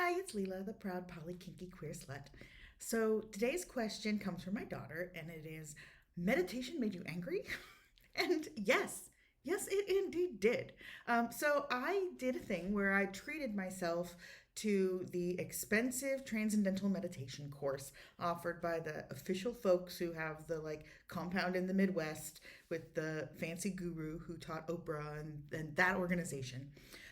Hi, it's Leela, the proud poly kinky queer slut. So today's question comes from my daughter, and it is meditation made you angry? And yes, it indeed did. So I did a thing where I treated myself to the expensive transcendental meditation course offered by the official folks who have the like compound in the Midwest with the fancy guru who taught Oprah and that organization.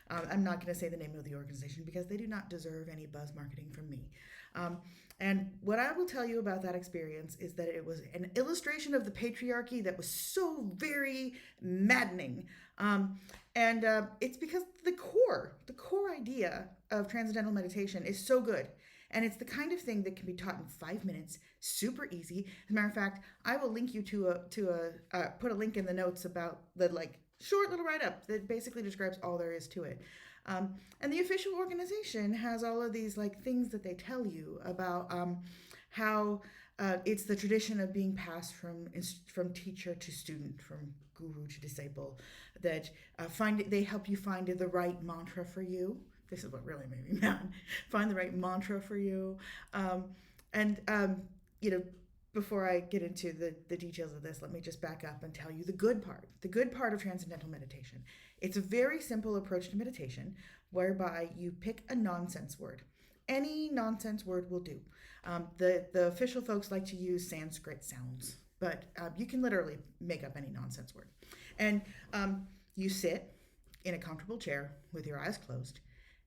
I'm not going to say the name of the organization because they do not deserve any buzz marketing from me. Um, and what I will tell you about that experience is that it was an illustration of the patriarchy that was so very maddening. And it's because the core idea of transcendental meditation is so good. And it's the kind of thing that can be taught in 5 minutes, super easy. As a matter of fact, I will link you to put a link in the notes about the like short little write up that basically describes all there is to it. And the official organization has all of these like things that they tell you about how it's the tradition of being passed from teacher to student, from guru to disciple. That they help you find the right mantra for you. This is what really made me mad. Find the right mantra for you, and you know before I get into the details of this, let me just back up and tell you the good part. The good part of transcendental meditation. It's a very simple approach to meditation whereby you pick a nonsense word. Any nonsense word will do. The official folks like to use Sanskrit sounds, but you can literally make up any nonsense word. And you sit in a comfortable chair with your eyes closed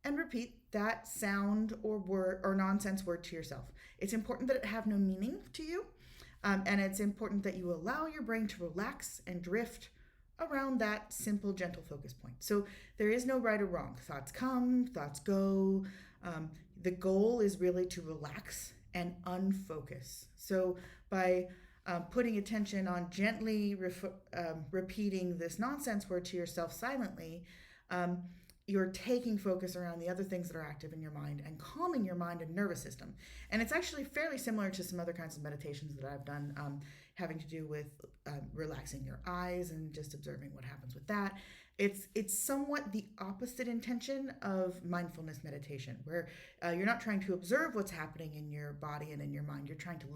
and repeat that sound or word or nonsense word to yourself. It's important that it have no meaning to you. And it's important that you allow your brain to relax and drift around that simple, gentle focus point. So there is no right or wrong. Thoughts come, thoughts go. The goal is really to relax and unfocus. So by putting attention on gently repeating this nonsense word to yourself silently, you're taking focus around the other things that are active in your mind and calming your mind and nervous system. And it's actually fairly similar to some other kinds of meditations that I've done, having to do with relaxing your eyes and just observing what happens with that. It's somewhat the opposite intention of mindfulness meditation, where you're not trying to observe what's happening in your body and in your mind. You're trying to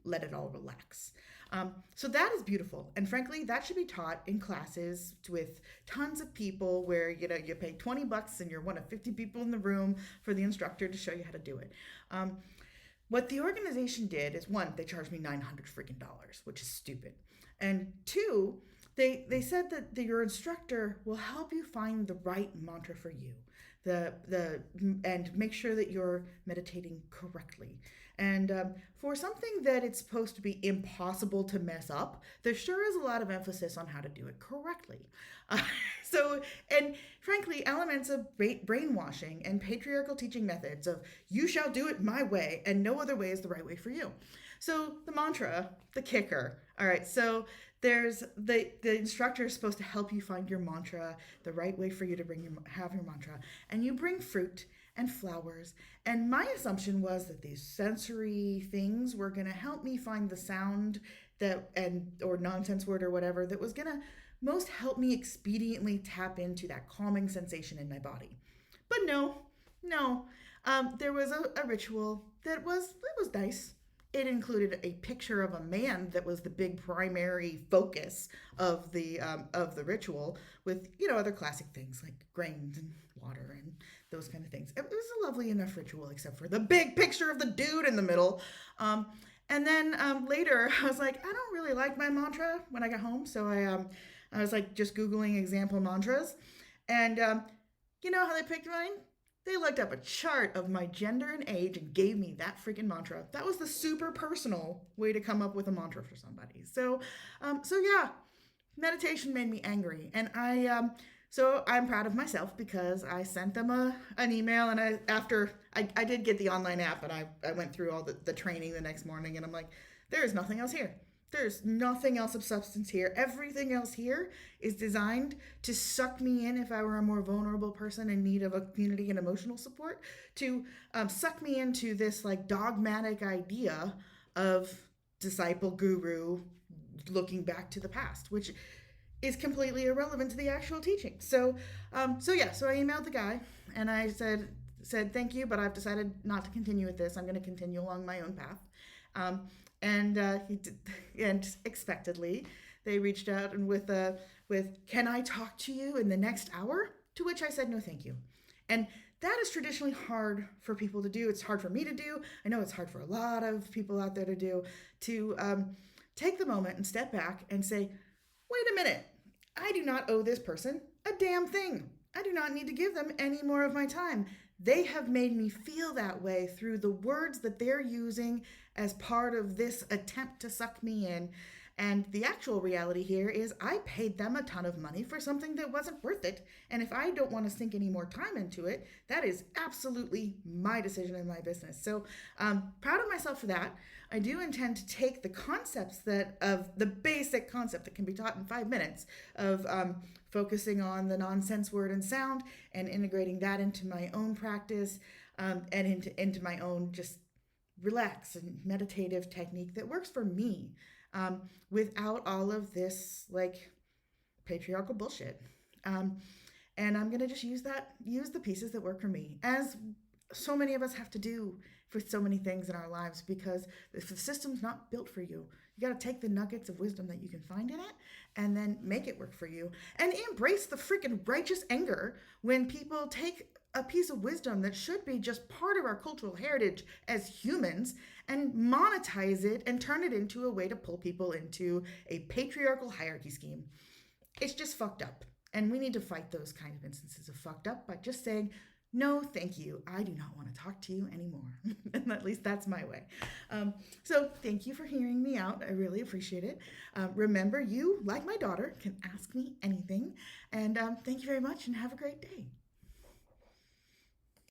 let it all relax. So that is beautiful, and frankly, that should be taught in classes with tons of people, where you pay $20 and you're one of 50 people in the room for the instructor to show you how to do it. What the organization did is, one, they charged me $900 freaking dollars, which is stupid, and two, they said that your instructor will help you find the right mantra for you, and make sure that you're meditating correctly. And for something that it's supposed to be impossible to mess up, there sure is a lot of emphasis on how to do it correctly. Uh, and frankly, elements of brainwashing and patriarchal teaching methods of you shall do it my way and no other way is the right way for you. So the mantra, the kicker. All right, so there's the instructor is supposed to help you find your mantra, the right way for you to have your mantra, and you bring fruit and flowers. And my assumption was that these sensory things were going to help me find the sound or nonsense word or whatever that was going to most help me expediently tap into that calming sensation in my body. But no. There was a ritual that was nice. It included a picture of a man that was the big primary focus of the ritual, with other classic things like grains and water and those kind of things. It was a lovely enough ritual, except for the big picture of the dude in the middle. And then later, I was like, I don't really like my mantra when I got home, so I was like just Googling example mantras, and you know how they picked mine? They looked up a chart of my gender and age and gave me that freaking mantra. That was the super personal way to come up with a mantra for somebody. So yeah, meditation made me angry, and so I'm proud of myself because I sent them an email, and I did get the online app, and I went through all the training the next morning, and I'm like, there is nothing else here. There's nothing else of substance here. Everything else here is designed to suck me in if I were a more vulnerable person in need of a community and emotional support, to suck me into this like dogmatic idea of disciple guru looking back to the past, which is completely irrelevant to the actual teaching. So I emailed the guy and I said, said thank you, but I've decided not to continue with this. I'm going to continue along my own path. Um, and he did, and expectedly, they reached out and with can I talk to you in the next hour? To which I said no, thank you. And that is traditionally hard for people to do. It's hard for me to do. I know it's hard for a lot of people out there to do. To take the moment and step back and say, wait a minute, I do not owe this person a damn thing. I do not need to give them any more of my time. They have made me feel that way through the words that they're using as part of this attempt to suck me in. And the actual reality here is I paid them a ton of money for something that wasn't worth it. And if I don't want to sink any more time into it, that is absolutely my decision and my business. So proud of myself for that. I do intend to take the concepts that of the basic concept that can be taught in 5 minutes of focusing on the nonsense word and sound and integrating that into my own practice and into my own just relax and meditative technique that works for me without all of this like patriarchal bullshit. And I'm gonna just use the pieces that work for me, as so many of us have to do for so many things in our lives, because if the system's not built for you, you got to take the nuggets of wisdom that you can find in it and then make it work for you, and embrace the freaking righteous anger when people take a piece of wisdom that should be just part of our cultural heritage as humans and monetize it and turn it into a way to pull people into a patriarchal hierarchy scheme. It's just fucked up. And we need to fight those kind of instances of fucked up by just saying, no, thank you. I do not want to talk to you anymore. And at least that's my way. So thank you for hearing me out. I really appreciate it. Remember, you, like my daughter, can ask me anything. And thank you very much and have a great day.